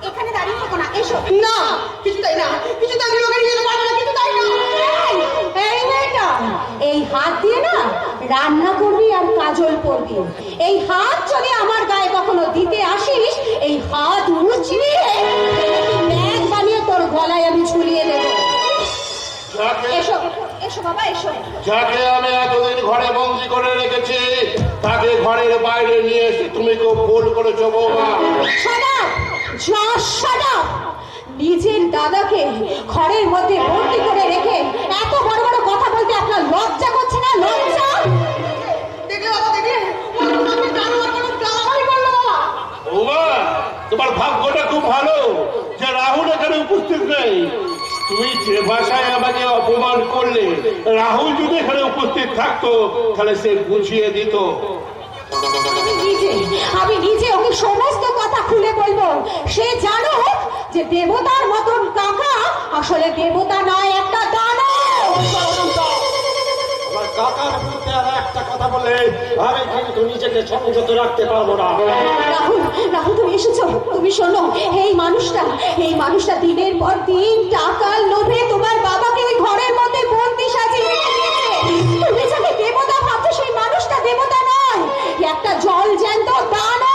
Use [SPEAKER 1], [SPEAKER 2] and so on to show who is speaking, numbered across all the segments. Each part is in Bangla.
[SPEAKER 1] এখানে দাঁড়িয়ে থেকো না, এসো।
[SPEAKER 2] না, কিছু তাই না, কিছু তাই না, লোকের নিয়ে পারবো না, কিছু তাই না।
[SPEAKER 1] এই মেয়েটা, এই হাত দিয়ে না রান্না করবি আর কাজল পরবি। এই হাত যদি আমার গায়ে কখনো দিতে আসিস, এই হাত মুচড়িয়ে ব্যাগ বানিয়ে তোর গলায় আমি ঝুলিয়ে দেবো। এসো এসো বাবা, এসো।
[SPEAKER 3] যাকে আমি এতদিন ঘরে বন্দি করে রেখেছি তাকে ঘরের বাইরে নিয়ে এসে তুমি খুব ভুল করেছো বৌমা।
[SPEAKER 1] নিজের দাদাকে ঘরের মধ্যে বন্দি করে রেখে এত বড় বড় কথা বলতে আপনার লজ্জা করছে না? লজ্জা?
[SPEAKER 2] দেখলে বাবা, দেখলে আমি জানো আর কোনো জ্বালাই করলো বাবা।
[SPEAKER 3] বৌমা, তোমার ভাগ্যটা খুব ভালো যে রাহুল এখানে উপস্থিত নেই। তুমি যে ভাষায় আমাকে অপমান করলে, রাহুল যদি এখানে উপস্থিত থাকতো তাহলে সে বুঝিয়ে দিত।
[SPEAKER 1] আমি নিজে ওকে সমস্ত কথা খুলে বলবো। সে জানো যে দেবতার মতন কাকা আসলে দেবতা নয়, একটা দানব।
[SPEAKER 4] আমার কাকার বিরুদ্ধে আর একটা কথা বলে আমি কিন্তু নিজেকে সংযত রাখতে পারবো না।
[SPEAKER 1] রাহুল, রাহুল তুমি এসেছো, তুমি শোনো। এই মানুষটা দিনের পর দিন টাকার লোভে তোমার বাবাকে ওই ঘরের মধ্যে বন্দি সাজিয়ে রেখেছে। তুমি যাকে দেবতা ভাবছো সেই মানুষটা দেবতা নয়, একটা জল জ্যান্ত দানব।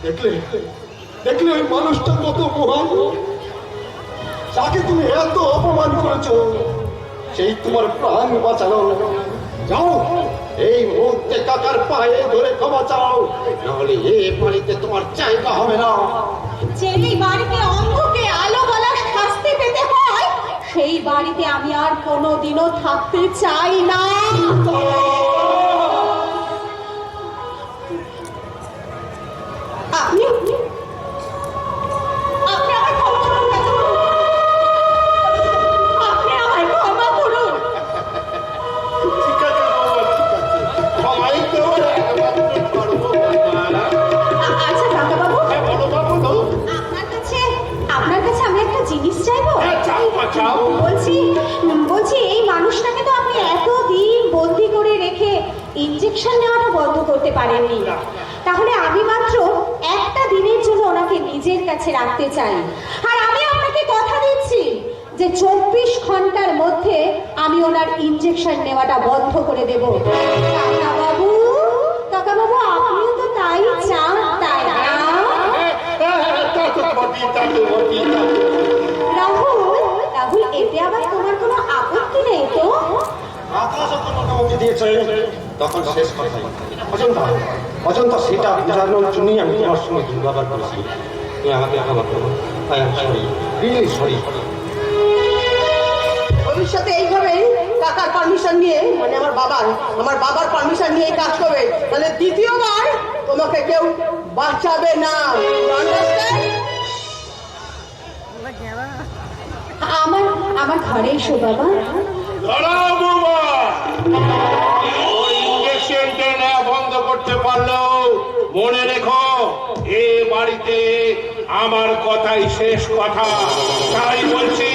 [SPEAKER 4] দেখলে দেখলে ওই মানুষটা কত মহান, তাকে তুমি এত অপমান করেছো, সেই তোমার প্রাণ বাঁচালো। যাও এই মুহূর্তে কাকার পায়ে ধরে ক্ষমা চাও, নাহলে এই বাড়িতে তোমার জায়গা হবে না।
[SPEAKER 1] যেই বাড়িতে অন্ধকে আলো বলা শাস্তি পেতে হয়, সেই বাড়িতে আমি আর কোনোদিনও থাকতে চাই না। আপনি আমায় ক্ষমা করুন, আপনি আমায় ক্ষমা করুন।
[SPEAKER 3] ঠিক আছে বৌমা, ঠিক আছে, ক্ষমাই তো পারবো।
[SPEAKER 1] আচ্ছা কাকাবাবু,
[SPEAKER 3] বলো বাবু, তো
[SPEAKER 1] আপনার কাছে আমি একটা জিনিস চাইবো।
[SPEAKER 3] চাও মা, চাও।
[SPEAKER 1] বলছি এই মানুষটাকে তো আপনি এতদিন বন্দি করে রেখে ইনজেকশন নেওয়াটা বন্ধ করতে পারেননি, তাহলে আমি মাত্র একটা দিনের জন্য ওনাকে নিজের কাছে রাখতে চাই। আর আমি আপনাকে কথা দিচ্ছি যে 24 ঘন্টার মধ্যে আমি ওনার ইনজেকশন নেওয়াটা বন্ধ করে দেব। কাকাবাবু, কাকাবাবু আপনিও তো তাই চান, তাই না? রাহুল, রাহুল এতে আবার তোমার কোনো আপত্তি নেই তো?
[SPEAKER 4] কাকা যখন অনুমতি দিয়েছে তখন শেষ কথাই। অজন্তা সেটা বোঝানোর জন্যই আমি তোমার সঙ্গে দুর্ব্যবহার করেছি। তুমি আমাকে ক্ষমা করো। I am sorry, really sorry.
[SPEAKER 2] ভবিষ্যতে এইভাবে কাকার পারমিশন নিয়ে, মানে আমার বাবার পারমিশন নিয়ে কাজ করবে, তাহলে দ্বিতীয়বার তোমাকে কেউ বাঁচাবে না।
[SPEAKER 1] আমার ঘরে এসো বাবা।
[SPEAKER 3] দাঁড়াও বৌমা, ওই ইঞ্জেকশনটা নেওয়া বন্ধ করতে পারলেও মনে রেখো এ বাড়িতে আমার কথাই শেষ কথা। তাই বলছি,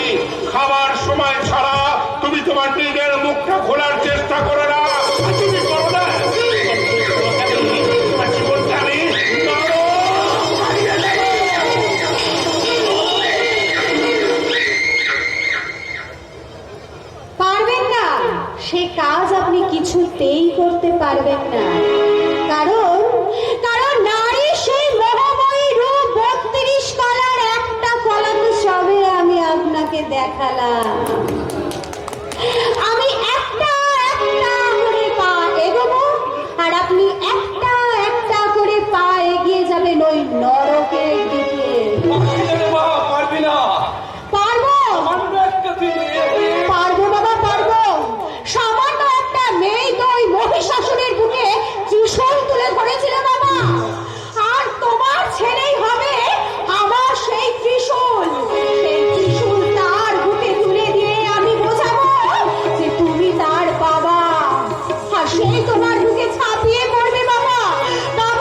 [SPEAKER 3] খাবার সময় ছাড়া তুমি তোমার নিজের মুখটা খোলার চেষ্টা করো না। তুমি করো না, জীবনটা আমি
[SPEAKER 1] পারবেন না, সে কাজ আপনি কিছুতেই করতে পারবেন না। কারণ নারী সেই মোহময়ী রূপ 32 কলার একটা কলা তো সবে আমি আপনাকে দেখালাম। আমি একটা একটা করে পা এগোবো, আর আপনি একটা একটা করে পা এগিয়ে যাবেন ওই নরকের দিকে।
[SPEAKER 4] পারবি না?
[SPEAKER 1] পারবো, পারবো বাবা, পারবো। সামান্য একটা মেয়ে তো ওই মহিষাসুরের বুকে ত্রিশূল তুলে ধরেছিল বাবা, আর তোমার ছেলেই হবে আমার সেই ত্রিশূল। সেই ত্রিশূল তার বুকে তুলে দিয়ে আমি বোঝাবো যে তুমি তার বাবা, আর সেই তোমার বুকে ছাপিয়ে পড়বে বাবা। বাবা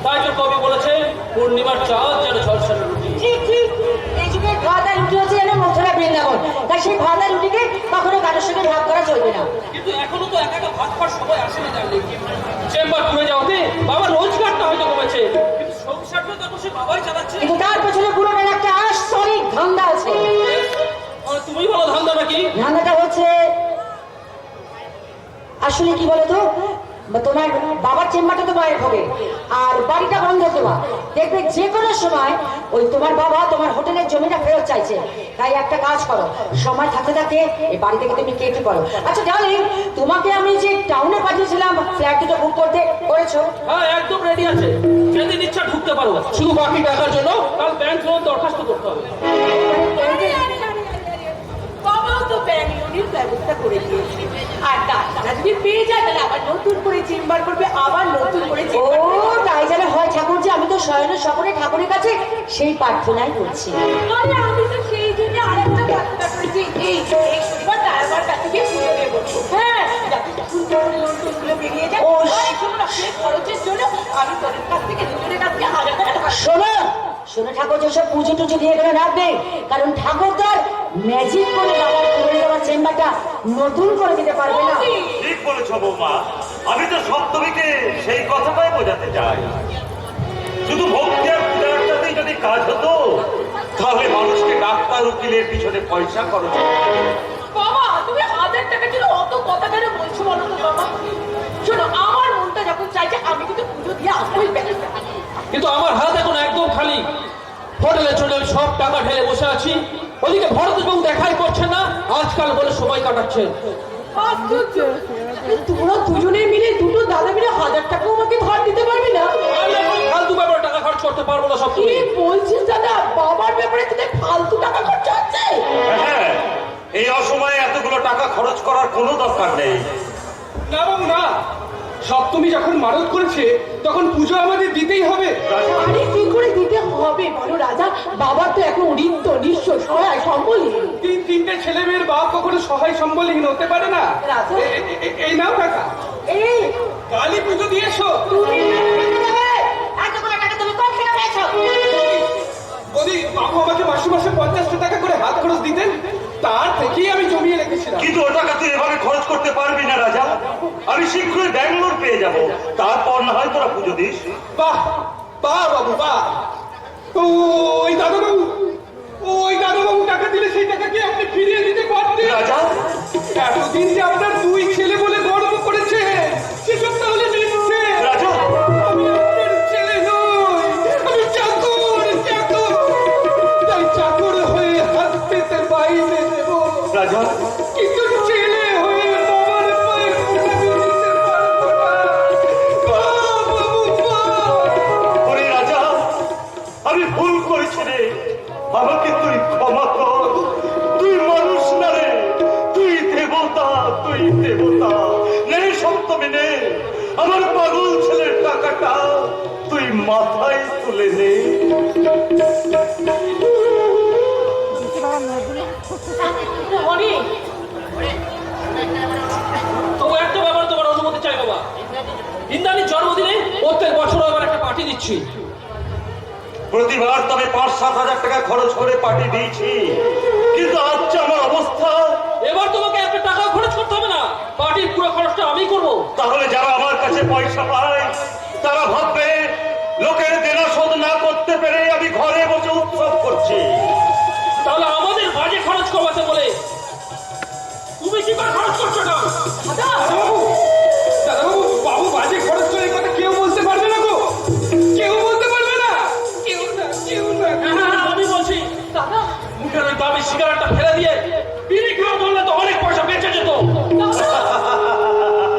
[SPEAKER 5] তাই তো কবি বলেছে পূর্ণিমার চাঁদ যেন ঝলসানো রুটি।
[SPEAKER 2] ঠিক ঠিক, এই যুগে ভাত আর রুটি হচ্ছে যেন মথুরা বৃন্দাবন, তাই সেই ভাত আর রুটিকে কখনো কারোর সঙ্গে ভাগ করা চলবে না।
[SPEAKER 5] কিন্তু এখনো তো একা একা ভাত খাওয়ার সময় আসেনি জানলে। চেম্বার খুলে যাওয়াতে বাবার রোজগারটা হয়তো কমেছে, কিন্তু সংসারটা তখন সে বাবাই চালাচ্ছে।
[SPEAKER 2] কিন্তু তার পেছনে পুরোটার একটা আস্তরিক ধান্দা আছে।
[SPEAKER 5] তুমি বলো ধান্দা নাকি?
[SPEAKER 2] ধান্দাটা হচ্ছে আসলে কি বলতো, তোমার বাবার চেম্বারটা তো বাইরে হবে আর বাড়িটা বন্ধ দেওয়া। দেখবে যে কোনো সময় ওই তোমার বাবা তোমার হোটেলের জমিটা ফেরত চাইছে। তাই একটা কাজ করো, সময় থাকতে থাকতে এই বাড়ি থেকে তুমি কেটে করো। আচ্ছা ডার্লিং, তোমাকে আমি যে টাউনে পাঠিয়েছিলাম ফ্ল্যাট দুটো বুক করতে, করেছো?
[SPEAKER 5] হ্যাঁ একদম রেডি আছে, যেদিন ইচ্ছা ঢুকতে পারো। শুধু বাকি টাকার জন্য কাল ব্যাংক লোন দরখাস্ত করতে হবে।
[SPEAKER 6] বাবাও তো ব্যাংক লোনের ব্যবস্থা করে দিয়েছে, আর ডাক্তাররা যদি পেয়ে যায় তাহলে আবার নতুন করে চেম্বার করবে, আবার নতুন করে
[SPEAKER 2] ও
[SPEAKER 6] চেম্বার।
[SPEAKER 2] তাই যেন হয় ঠাকুর, যে আমি তো শয়নের সকলে ঠাকুরের কাছে সেই প্রার্থনাই করছি।
[SPEAKER 6] আরে আমি তো সেই জন্য আরেকটা প্রার্থনা করেছি, এই শনিবার তার কাছে গিয়ে পুজো দেবো। হ্যাঁ, যাতে সুন্দর করে লোন টোনগুলো বেরিয়ে যায়।
[SPEAKER 2] ও,
[SPEAKER 6] এই জন্য না, সেই খরচের জন্য আমি তোদের কাছ থেকে দুজনের কাছ থেকে 1000 টাকা
[SPEAKER 2] শোনো শোনো ঠাকুর, যেসব পুজো টুজো দিয়ে গেলে রাখবে, কারণ ঠাকুর তো আর ম্যাজিক করে বাবার করে দেওয়ার চেম্বারটা নতুন করে দিতে পারবে না।
[SPEAKER 7] ঠিক বলেছ বৌমা, আমি তো সপ্তমীকে সেই কথাটাই বোঝাতে চাই। শুধু ভক্তি আর পূজার সাথেই যদি কাজ হতো তাহলে মানুষকে ডাক্তার উকিলের পিছনে পয়সা খরচ করতে হতো।
[SPEAKER 6] বাবা, তুমি 1000 টাকার জন্য অত কথা কেন বলছো বলো তো বাবা? শোনো, আমার মনটা যখন চাইছে আমি কিন্তু পুজো দিয়ে আসবোই ব্যাপারটা।
[SPEAKER 5] কিন্তু আমার হাত এখন একদম খালি। হোটেলের জন্য আমি সব টাকা ঢেলে বসে আছি, ওদিকে ভরতবাবু দেখাই করছেন না, আজকাল বলে সময় কাটাচ্ছেন।
[SPEAKER 6] আশ্চর্য, তোমরা দুজনে মিলে দুটো দাদা মিলে 1000 টাকা আমাকে ধার দিতে পারবি না?
[SPEAKER 5] আমি এখন ফালতু ব্যাপারে টাকা খরচ করতে পারবো না সব
[SPEAKER 6] কি
[SPEAKER 5] তুমি।
[SPEAKER 6] বলছিস দাদা? বাবার ব্যাপারে তোদের ফালতু টাকা খরচা হচ্ছে?
[SPEAKER 7] হ্যাঁ, এই অসময়ে এতগুলো টাকা খরচ করার কোনো দরকার নেই।
[SPEAKER 8] না বাবু না, সপ্তমী যখন মারত করেছে তখন পুজো আমাদের দিতেই হবে।
[SPEAKER 6] আরে কি করে দিতে হবে বলো রাজা? বাবার তো এখন ঋদ্ধ নিঃস্ব সহায় সম্বলহীন।
[SPEAKER 8] তিনটে ছেলে মেয়ের বাপ কখনো সহায় সম্বলহীন হতে পারে না।
[SPEAKER 6] রাজা।
[SPEAKER 8] এই নাও টাকা,
[SPEAKER 6] এই
[SPEAKER 8] কালী পুজো দিয়েছো।
[SPEAKER 6] তুমি এতগুলো টাকা তুমি কোথা থেকে পেয়েছো?
[SPEAKER 8] বলি বাবু আমাকে মাসে মাসে 50টা টাকা করে হাত খরচ দিতেন, তার থেকেই আমি জমিয়ে রেখেছিলাম।
[SPEAKER 7] কিন্তু ও টাকা তুই এভাবে খরচ করতে পারবি না রাজা। আমি শীঘ্রই ব্যাঙ্গালোর পেয়ে যাব, তারপর না হয় তোরা পুজো দিস।
[SPEAKER 8] বাহ বাহ বাবু বাহ। ওই দাদুবাবু, ওই দাদুবাবু টাকা দিলে সেই টাকা কি আপনি ফিরিয়ে দিতে পারতেন?
[SPEAKER 7] রাজা,
[SPEAKER 8] এতদিন যে আপনার 2 ছেলে বলে গর্ব করেছে সেসব তাহলে মিথ্যে।
[SPEAKER 7] রাজা।
[SPEAKER 8] আমি আপনার ছেলে নই, আমি চাকর। তাই চাকর হয়ে হাত পেতে বাইরে দেব,
[SPEAKER 7] রাজা,
[SPEAKER 8] কিন্তু ছেলে হয়ে বাবার পায়ে পড়ে দিতে পারবো না। বাহ বাবু বাহ।
[SPEAKER 7] ওরে রাজা, আমি ভুল করেছি রে, আমাকে তুই ক্ষমা কর। তুই মানুষ না রে, তুই দেবতা, তুই দেবতা। নে সপ্তমী নে, আমার পাগল ছেলের টাকাটা তুই মাথায় তুলে নে।
[SPEAKER 6] অনেক
[SPEAKER 5] তবু একটা ব্যাপার তোমার অনুমতি চাই বাবা। ইন্দ্রাণীর জন্মদিনে প্রত্যেক বছর আবার একটা পার্টি দিচ্ছি।
[SPEAKER 7] প্রতিবার তবে 5-7 হাজার টাকা খরচ করে পার্টি দিয়েছি, কিন্তু আজ যে আমার অবস্থা।
[SPEAKER 5] এবার তোমাকে একটা টাকা খরচ করতে হবে না, পার্টির পুরো খরচটা আমি করবো।
[SPEAKER 7] তাহলে যারা আমার কাছে পয়সা পায় তারা ভাববে লোকের দেনা শোধ না করতে পেরে আমি ঘরে বসে উৎসব করছি।
[SPEAKER 5] তাহলে আমাদের বাজে খরচ কমাতে বলে তুমি কি করে খরচ করছো না?
[SPEAKER 8] দাদাবাবু, দাদাবাবু, বাবু বাজে খরচ করে এই কথা কেউ বলতে পারবে না গো, কেউ বলতে পারবে না, কেউ না, কেউ না।
[SPEAKER 5] হ্যাঁ, আমি বলছি
[SPEAKER 6] দাদা,
[SPEAKER 5] মুখের ওই দামি সিগারেটটা ফেলে দিয়ে বিড়ি খাওয়া ধরলে তো অনেক পয়সা বেঁচে যেত।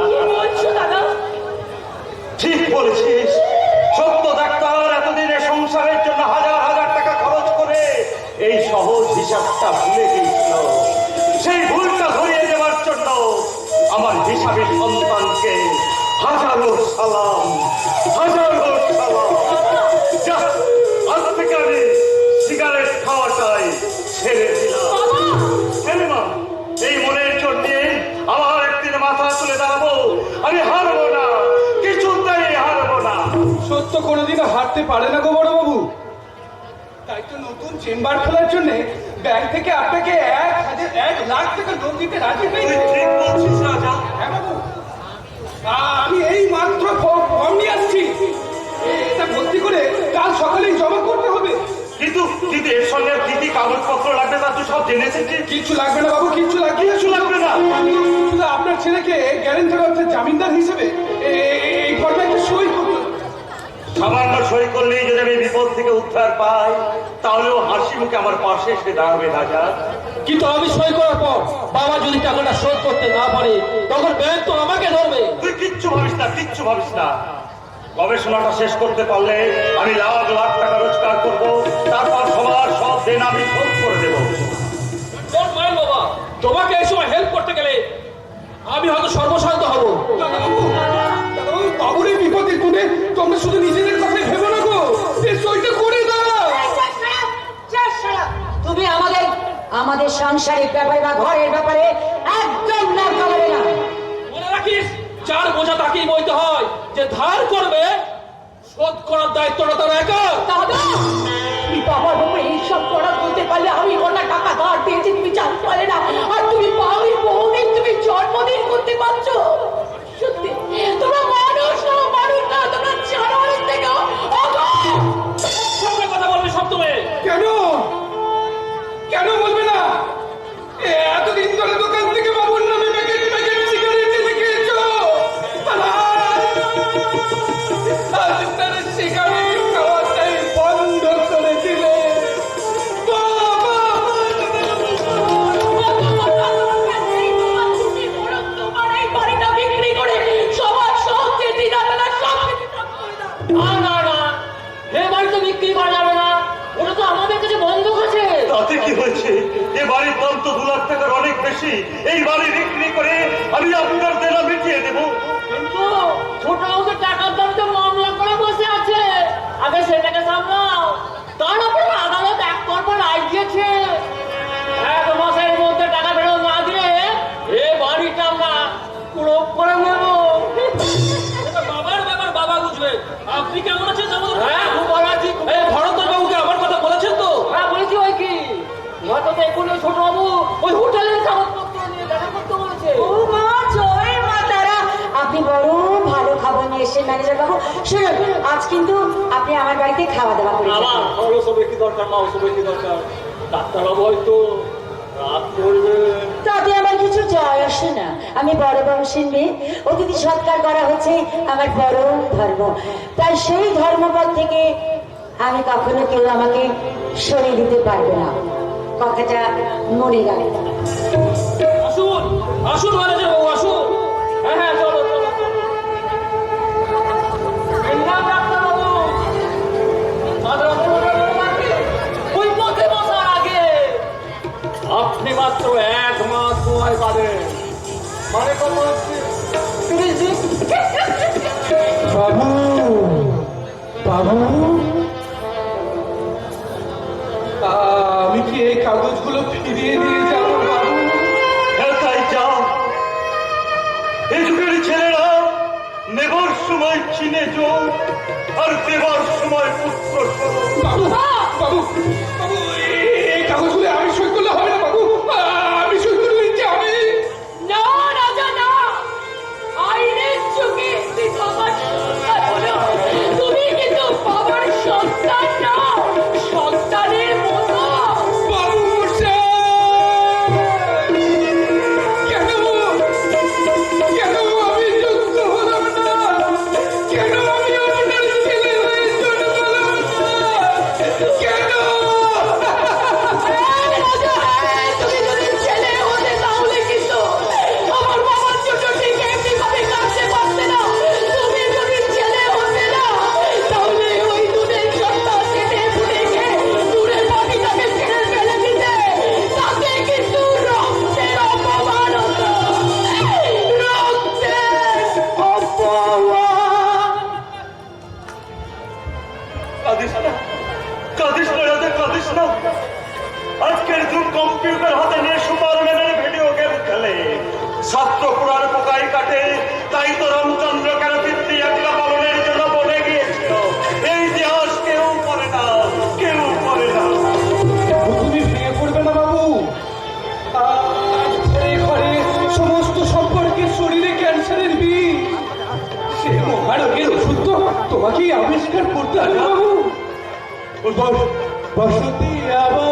[SPEAKER 6] কি বলছো দাদা?
[SPEAKER 7] ঠিক বলেছিস, সত্য ডাক্তার এতদিনে সংসারের জন্য হাজার হাজার টাকা খরচ করে এই সহজ হিসাবটা ভুলে গিয়েছিল। সেই ভুলটা ধরিয়ে দেওয়ার জন্য আমার হিসাবের সন্তানকে হাজারো সালাম, হাজারো সালাম। যা, আজ থেকে আমি সিগারেট খাওয়াটাই ছেড়ে দিলাম। হেলিমা, এই মনের জন্য আমার একদিন মাথা তুলে দাঁড়াবো। আমি হারবো না, কিছুতেই হারবো না।
[SPEAKER 8] সত্য তো কোনোদিনও হারতে পারে না গো বড়বাবু। তাই তো নতুন চেম্বার খোলার জন্য ব্যাংক থেকে আপনাকে 1,00,000 টাকা লোন দিতে রাজি
[SPEAKER 7] তুই
[SPEAKER 8] হয়েছে।
[SPEAKER 7] ঠিক বলছিস রাজা।
[SPEAKER 8] হ্যাঁ বাবু, আমি এই মাত্র ফর্ম নিয়ে আসছি। এটা ভর্তি করে কাল সকালেই জমা করতে হবে।
[SPEAKER 7] কিন্তু কিন্তু এর সঙ্গে কি কি কাগজপত্র লাগবে তা তুই সব জেনেছিস?
[SPEAKER 8] কিচ্ছু লাগবে না বাবু, কিচ্ছু লাগবে না।
[SPEAKER 7] কিছু লাগবে না।
[SPEAKER 8] শুধু আপনার ছেলেকে গ্যারেন্টার অর্থাৎ জামিনদার হিসেবে এই ফর্মে একটা সই করতে হবে।
[SPEAKER 7] সামান্য সই করলেই যদি আমি বিপদ থেকে উদ্ধার পাই, তাহলেও হাসি মুখে আমার পাশে এসে দাঁড়াবে রাজা।
[SPEAKER 5] কিন্তু আমি সই করার পর বাবা যদি টাকাটা শোধ করতে না পারে তখন ব্যাংক তো আমাকে ধরবে।
[SPEAKER 7] তুই কিচ্ছু ভাবিস না, কিচ্ছু ভাবিস না। গবেষণাটা শেষ করতে পারলে আমি লাখ লাখ টাকা রোজগার করব, তারপর সবার সব দেন আমি শোধ করে দেবো।
[SPEAKER 5] ডোন্ট মাইন্ড বাবা, তোমাকে এই সময় হেল্প করতে গেলে আমি হয়তো সর্বশান্ত হব।
[SPEAKER 8] দাদাবাবু, বাবুর এই বিপদে করে তোমরা শুধু নিজেদের কথাই ভেবো না গো, এই সইটা করে দাও।
[SPEAKER 2] তুমি আমাদের সাংসারিক ব্যাপারে বা ঘরের ব্যাপারে একদম না বলবে না।
[SPEAKER 5] মনে রাখিস, চার বোঝা তাকেই বইতে হয় যে ধার করবে, শোধ করার দায়িত্বটা তার একা।
[SPEAKER 6] দাদা, তুমি বাবার উপরে এইসব করা বলতে পারলে আমি ওটা টাকা ধার দিয়েছি তুমি জানতে পারলে না। আর তুমি বাড়ির বহুদিন তুমি জন্মদিন করতে পারছো। সত্যি তোমরা মানুষ না, তোমরা জানোয়ারের থেকে
[SPEAKER 5] সঙ্গে কথা বলবি সব তুমি।
[SPEAKER 8] কেন বলবে না? এতদিন ধরে দোকান থেকে বাবুর নামে প্যাকেট সিগারেট এনে খেয়েছো। আজ তারা সিগারেট খাওয়াটাই বন্ধ করে দিলে।
[SPEAKER 6] তোমার এই বাড়িটা বিক্রি করে সবার সব যেটি দাদা সব
[SPEAKER 5] না, এ বাড়ি তো বিক্রি করা যাবে না, ওটা তো আমাদের কাছে বন্ধক আছে।
[SPEAKER 7] তাতে কি হয়েছে? এ বাড়ির দাম তো 2 লাখ টাকার অনেক বেশি। এই বাড়ি বিক্রি করে আমি আপনার দেনা মিটিয়ে দেবো।
[SPEAKER 5] কিন্তু ছোট বাবুকে টাকার দাম তো মামলা করে বসে আছে, আগে সেটাকে সামলাও। তার উপর আদালত এক পর্ব রায় দিয়েছে, 1 মাসের মধ্যে টাকা ফেরত না দিলে এ বাড়িটা আমরা পুরো করে নেব। বাবার ব্যাপার বাবা বুঝবে। আপনি কেমন আছেন? হ্যাঁ, খুব ভালো আছি। এই ভরতর বাবুকে আমার কথা বলেছেন তো? হ্যাঁ বলেছি। ওই কি হয়তো দেখুন ওই ছোট বাবু ওই হোটেলের কাগজপত্র নিয়ে দেখা করতে বলেছে।
[SPEAKER 2] ও মা, জয় মা তারা, আপনি বড় ভালো খাবার নিয়ে এসেছেন ম্যানেজার বাবু। শুনুন, আজ কিন্তু আপনি আমার বাড়িতে খাওয়া দাওয়া করে
[SPEAKER 5] আমার ওসবের কি দরকার মা, ওসবের কি দরকার? ডাক্তারবাবু হয়তো রাত করবে।
[SPEAKER 2] তাতে আমার কিছু যায় আসে না। আমি বড় বংশের মেয়ে, অতিথি সৎকার করা হচ্ছে আমার বড় ধর্ম। তাই সেই ধর্মপদ থেকে আমি কখনো কেউ আমাকে সরিয়ে দিতে পারবে না, কথাটা মনে রাখবে।
[SPEAKER 5] আসুন আসুন ম্যানেজার বাবু, আসুন। হ্যাঁ চলো চলো চলো। ডাক্তারবাবু, ওই পথে বসার আগে আপনি মাত্র 1 মাস সময় পাবেন। মানে কত হচ্ছে? 30 দিন।
[SPEAKER 8] বাবু, আমি কি এই কাগজগুলো ফিরিয়ে দিয়ে যাবো বাবু?
[SPEAKER 7] তাই যাও। এই যুগের ছেলেরা নেবার সময় চিনে যোগ আর দেবার সময় পুত্র স্বরূপ।
[SPEAKER 8] বাবু, এই কাগজগুলো আমি সই করলে হবে না বাবু। আমি সই করে দিচ্ছি। আমি
[SPEAKER 6] না রাজা না, আইনের চোখে বাবার সন্তান হলো। তুমি কিন্তু বাবার সন্তান না, সন্তানের মতো।
[SPEAKER 8] বাবু মশাই, কেন আমি যুক্ত হলাম না? কেন আমি আপনার ছেলে হয়ে জন্মালাম না? কেন?
[SPEAKER 6] রাজা, তুমি যদি ছেলে হতে তাহলে কিন্তু আমার বাবার জন্য ঠিক এমনি ভাবে কাঁদতে পারতে না। তুমি যদি ছেলে হতে না তাহলে ওই দুধের সন্তান কেটে ফুটে গিয়ে দূরের পাখিটাকে ছেড়ে ফেলে দিতে। তাতে কিন্তু রক্তের অপমান হতো, রক্তের অপমান।
[SPEAKER 7] কাঁদিস না, কাঁদিস না রাজা, কাঁদিস না। আজকের যুগ কম্পিউটার হাতে নিয়ে সুপারম্যানের ভিডিও গেম খেলে, ছাত্র পুরার পোকাই কাটে। তাই তো রামচন্দ্র কেন পিতৃ একলা পালনের জন্য বলে গিয়েছিল
[SPEAKER 8] বাবু
[SPEAKER 3] বসতি আবার